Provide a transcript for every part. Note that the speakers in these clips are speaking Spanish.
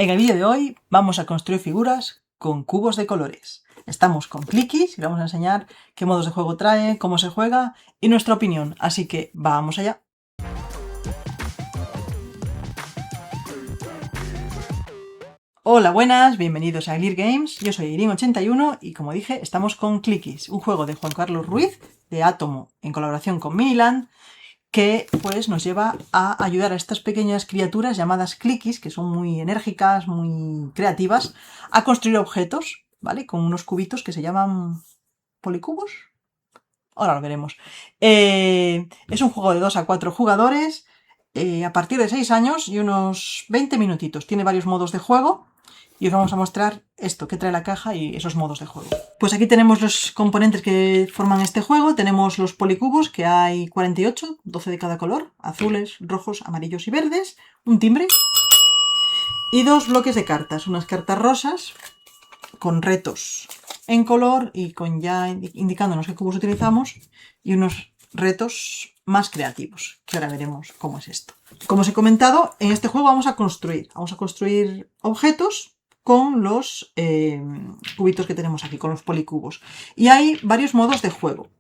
En el vídeo de hoy vamos a construir figuras con cubos de colores. Estamos con Clickys y vamos a enseñar qué modos de juego trae, cómo se juega y nuestra opinión. Así que vamos allá. Hola, buenas, bienvenidos a Glir Games. Yo soy Irin81 y como dije, estamos con Clickys, un juego de Juan Carlos Ruiz de Atomo en colaboración con Miniland, que pues nos lleva a ayudar a estas pequeñas criaturas llamadas Clickys, que son muy enérgicas, muy creativas, a construir objetos, ¿vale? Con unos cubitos que se llaman policubos. Ahora lo veremos. Es un juego de 2 a 4 jugadores, a partir de 6 años y unos 20 minutitos. Tiene varios modos de juego. Y os vamos a mostrar esto que trae la caja y esos modos de juego. Pues aquí tenemos los componentes que forman este juego. Tenemos los policubos, que hay 48, 12 de cada color, azules, rojos, amarillos y verdes, un timbre y 2 bloques de cartas, unas cartas rosas con retos en color y con ya indicándonos qué cubos utilizamos y unos retos más creativos, que ahora veremos cómo es esto. Como os he comentado, en este juego vamos a construir objetos con los cubitos que tenemos aquí, con los policubos. Y hay varios modos de juego.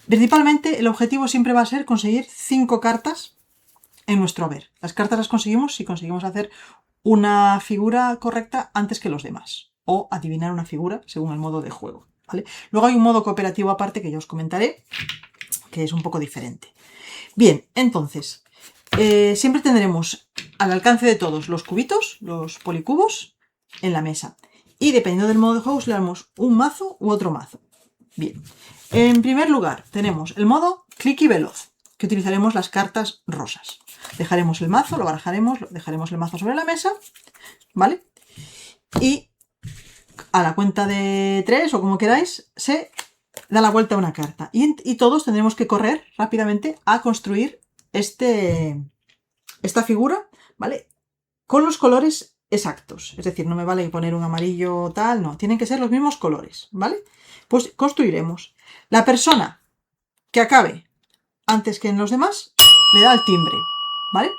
Principalmente el objetivo siempre va a ser conseguir 5 cartas en nuestro haber. Las cartas las conseguimos si conseguimos hacer una figura correcta antes que los demás. O adivinar una figura según el modo de juego, ¿vale? Luego hay un modo cooperativo aparte que ya os comentaré, que es un poco diferente. Bien, entonces, siempre tendremos al alcance de todos los cubitos, los policubos, en la mesa. Y dependiendo del modo de juego, le damos un mazo u otro mazo. Bien, en primer lugar tenemos el modo Clicky Veloz, que utilizaremos las cartas rosas. Dejaremos el mazo, lo barajaremos, dejaremos el mazo sobre la mesa, ¿vale? Y a la cuenta de 3 o como queráis, se da la vuelta a una carta. Y todos tendremos que correr rápidamente a construir esta figura, ¿vale? Con los colores exactos. Es decir, no me vale poner un amarillo tal, no. Tienen que ser los mismos colores, ¿vale? Pues construiremos. La persona que acabe antes que en los demás le da el timbre, ¿vale?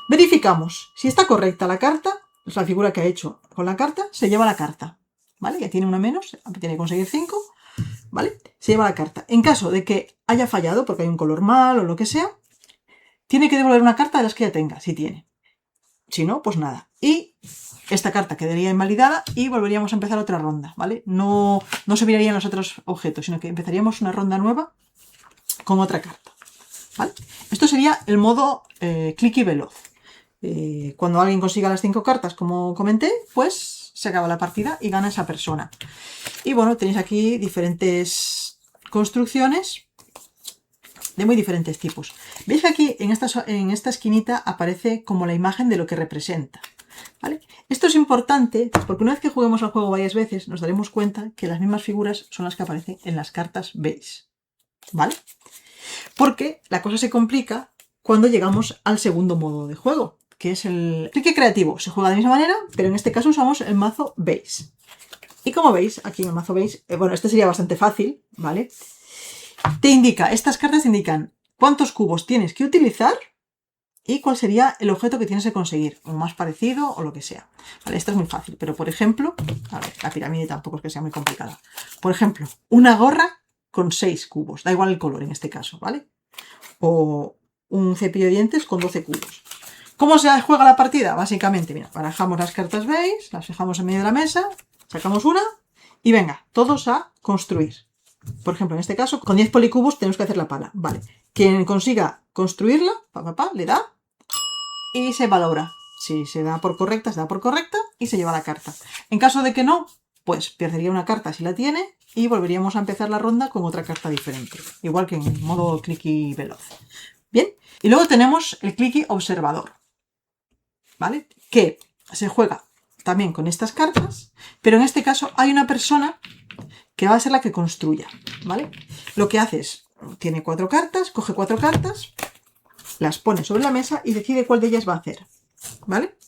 Verificamos si está correcta la carta, la figura que ha hecho con la carta, se lleva la carta, ¿vale? Ya tiene una menos, tiene que conseguir 5, ¿vale? Se lleva la carta. En caso de que haya fallado, porque hay un color mal o lo que sea, tiene que devolver una carta de las que ya tenga, si tiene. Si no, pues nada. Y esta carta quedaría invalidada y volveríamos a empezar otra ronda, ¿vale? No se mirarían los otros objetos, sino que empezaríamos una ronda nueva con otra carta, ¿vale? Esto sería el modo Clicky Veloz. Cuando alguien consiga las 5 cartas, como comenté, pues se acaba la partida y gana esa persona. Y bueno, tenéis aquí diferentes construcciones de muy diferentes tipos. Veis que aquí en esta esquinita aparece como la imagen de lo que representa, ¿vale? Esto es importante porque una vez que juguemos al juego varias veces nos daremos cuenta que las mismas figuras son las que aparecen en las cartas base, ¿vale? Porque la cosa se complica cuando llegamos al segundo modo de juego, que es el clique creativo. Se juega de la misma manera, pero en este caso usamos el mazo base. Y como veis, aquí en el mazo base, bueno, este sería bastante fácil, ¿vale? Estas cartas te indican cuántos cubos tienes que utilizar y cuál sería el objeto que tienes que conseguir, o más parecido o lo que sea. Vale, esto es muy fácil, pero por ejemplo, a ver, la pirámide tampoco es que sea muy complicada. Por ejemplo, una gorra con 6 cubos, da igual el color en este caso, ¿vale? O un cepillo de dientes con 12 cubos. ¿Cómo se juega la partida? Básicamente, mira, barajamos las cartas base, las fijamos en medio de la mesa, sacamos una y venga, todos a construir. Por ejemplo, en este caso, con 10 policubos tenemos que hacer la pala. Vale. Quien consiga construirla, le da y se valora. Si se da por correcta, se da por correcta y se lleva la carta. En caso de que no, pues perdería una carta si la tiene y volveríamos a empezar la ronda con otra carta diferente. Igual que en modo Clicky Veloz. Bien. Y luego tenemos el Clicky Observador, ¿vale? Que se juega también con estas cartas, pero en este caso hay una persona que va a ser la que construya, ¿vale? Lo que hace es, tiene 4 cartas, coge 4 cartas, las pone sobre la mesa y decide cuál de ellas va a hacer, ¿vale?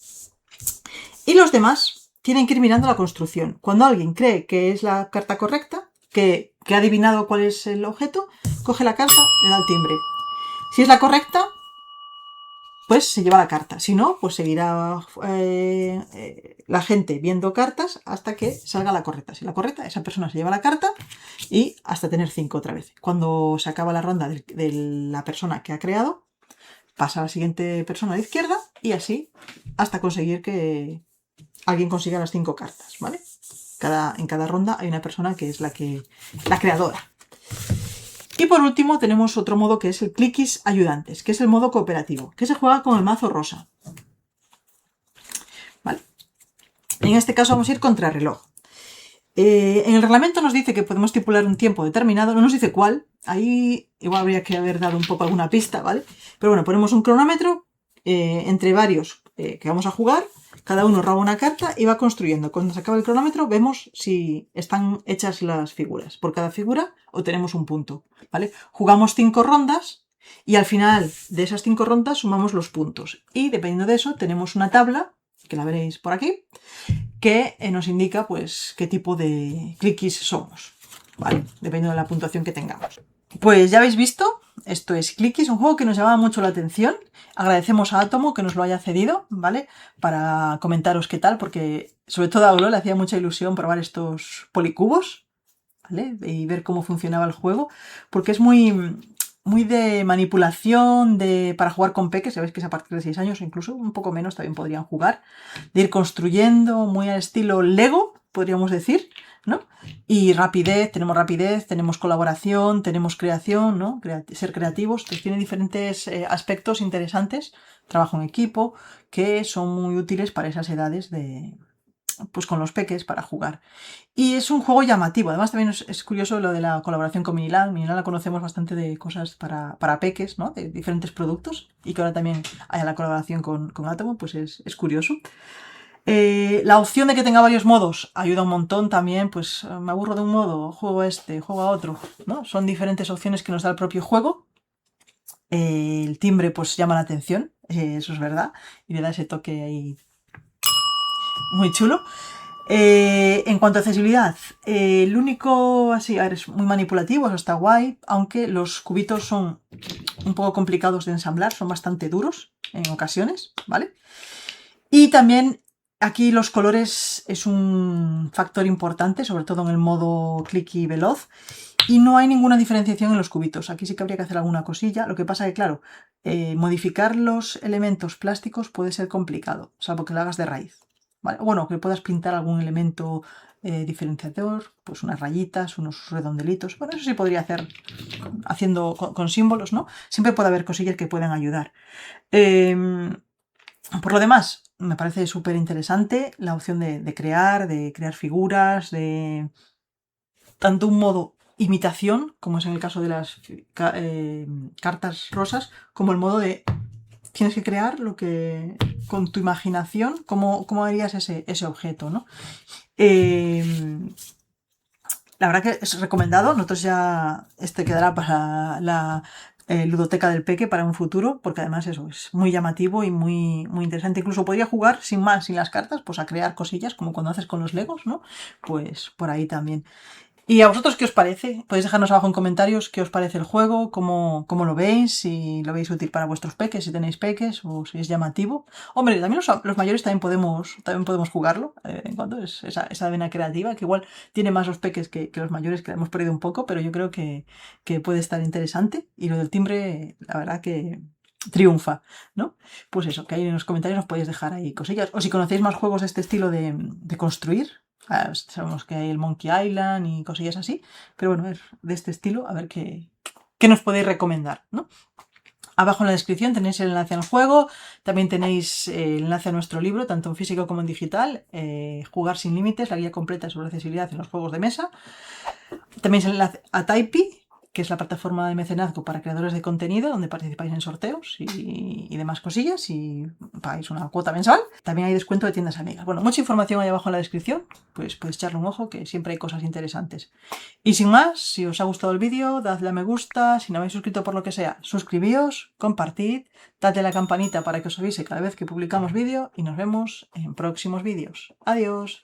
Y los demás tienen que ir mirando la construcción. Cuando alguien cree que es la carta correcta, que ha adivinado cuál es el objeto, coge la carta, le da el timbre. Si es la correcta, pues se lleva la carta. Si no, pues seguirá la gente viendo cartas hasta que salga la correcta. Si la correcta, esa persona se lleva la carta y hasta tener 5 otra vez. Cuando se acaba la ronda de la persona que ha creado, pasa a la siguiente persona a la izquierda y así hasta conseguir que alguien consiga las 5 cartas, ¿vale? En cada ronda hay una persona que es la creadora. Y por último tenemos otro modo que es el Cliquis Ayudantes, que es el modo cooperativo, que se juega con el mazo rosa. ¿Vale? En este caso vamos a ir contrarreloj. En el reglamento nos dice que podemos estipular un tiempo determinado, no nos dice cuál, ahí igual habría que haber dado un poco alguna pista, ¿vale? Pero bueno, ponemos un cronómetro entre varios que vamos a jugar, cada uno roba una carta y va construyendo. Cuando se acaba el cronómetro vemos si están hechas las figuras. Por cada figura obtenemos un punto, ¿vale? Jugamos 5 rondas y al final de esas 5 rondas sumamos los puntos. Y dependiendo de eso tenemos una tabla, que la veréis por aquí, que nos indica pues qué tipo de cliquis somos, ¿vale? Dependiendo de la puntuación que tengamos. Pues ya habéis visto, esto es Cliquis, un juego que nos llamaba mucho la atención. Agradecemos a Atomo que nos lo haya cedido, ¿vale? Para comentaros qué tal, porque sobre todo a Olo le hacía mucha ilusión probar estos policubos, ¿vale? Y ver cómo funcionaba el juego, porque es muy de manipulación, para jugar con peques, sabéis que es a partir de 6 años, o incluso un poco menos también podrían jugar, de ir construyendo, muy al estilo Lego, podríamos decir, ¿no? Y rapidez, tenemos colaboración, tenemos creación, ¿no? Ser creativos, que tiene diferentes aspectos interesantes, trabajo en equipo, que son muy útiles para esas edades pues con los peques para jugar. Y es un juego llamativo. Además también es curioso lo de la colaboración con Miniland. Miniland la conocemos bastante de cosas para peques, ¿no? De diferentes productos. Y que ahora también haya la colaboración con Atomo, pues es curioso. La opción de que tenga varios modos ayuda un montón también. Pues me aburro de un modo, juego a otro, ¿no? Son diferentes opciones que nos da el propio juego. El timbre pues llama la atención, eso es verdad. Y le da ese toque ahí muy chulo. En cuanto a accesibilidad, el único, así, a ver, es muy manipulativo, eso está guay, aunque los cubitos son un poco complicados de ensamblar, son bastante duros en ocasiones, ¿vale? Y también aquí los colores es un factor importante, sobre todo en el modo clicky veloz, y no hay ninguna diferenciación en los cubitos. Aquí sí que habría que hacer alguna cosilla, lo que pasa que, claro, modificar los elementos plásticos puede ser complicado, salvo que lo hagas de raíz. ¿Vale? Bueno, que puedas pintar algún elemento diferenciador, pues unas rayitas, unos redondelitos. Bueno, eso sí podría hacer haciendo con símbolos, ¿no? Siempre puede haber cosillas que puedan ayudar. Por lo demás, me parece súper interesante la opción de crear figuras, de tanto un modo imitación, como es en el caso de las cartas rosas, como el modo de tienes que crear lo que con tu imaginación, cómo harías ese objeto, ¿no? La verdad que es recomendado. Nosotros ya quedará para la ludoteca del peque para un futuro, porque además eso es muy llamativo y muy, muy interesante. Incluso podría jugar sin más, sin las cartas, pues a crear cosillas, como cuando haces con los Legos, ¿no? Pues por ahí también. ¿Y a vosotros qué os parece? Podéis dejarnos abajo en comentarios qué os parece el juego, cómo lo veis, si lo veis útil para vuestros peques, si tenéis peques o si es llamativo. Hombre, también los mayores también podemos jugarlo de vez en cuando, es esa vena creativa, que igual tiene más los peques que los mayores, que la hemos perdido un poco, pero yo creo que puede estar interesante. Y lo del timbre, la verdad que triunfa, ¿no? Pues eso, que ahí en los comentarios nos podéis dejar ahí cosillas. O si conocéis más juegos de este estilo de construir. Sabemos que hay el Monkey Island y cosillas así, pero bueno, es de este estilo, a ver qué nos podéis recomendar, ¿no? Abajo en la descripción tenéis el enlace al juego, también tenéis el enlace a nuestro libro, tanto en físico como en digital, Jugar sin límites, la guía completa sobre accesibilidad en los juegos de mesa. También el enlace a Typee, que es la plataforma de mecenazgo para creadores de contenido, donde participáis en sorteos y demás cosillas y pagáis una cuota mensual. También hay descuento de tiendas amigas. Bueno, mucha información ahí abajo en la descripción, pues podéis echarle un ojo, que siempre hay cosas interesantes. Y sin más, si os ha gustado el vídeo, dadle a me gusta, si no habéis suscrito por lo que sea, suscribíos, compartid, dadle a la campanita para que os avise cada vez que publicamos vídeo y nos vemos en próximos vídeos. Adiós.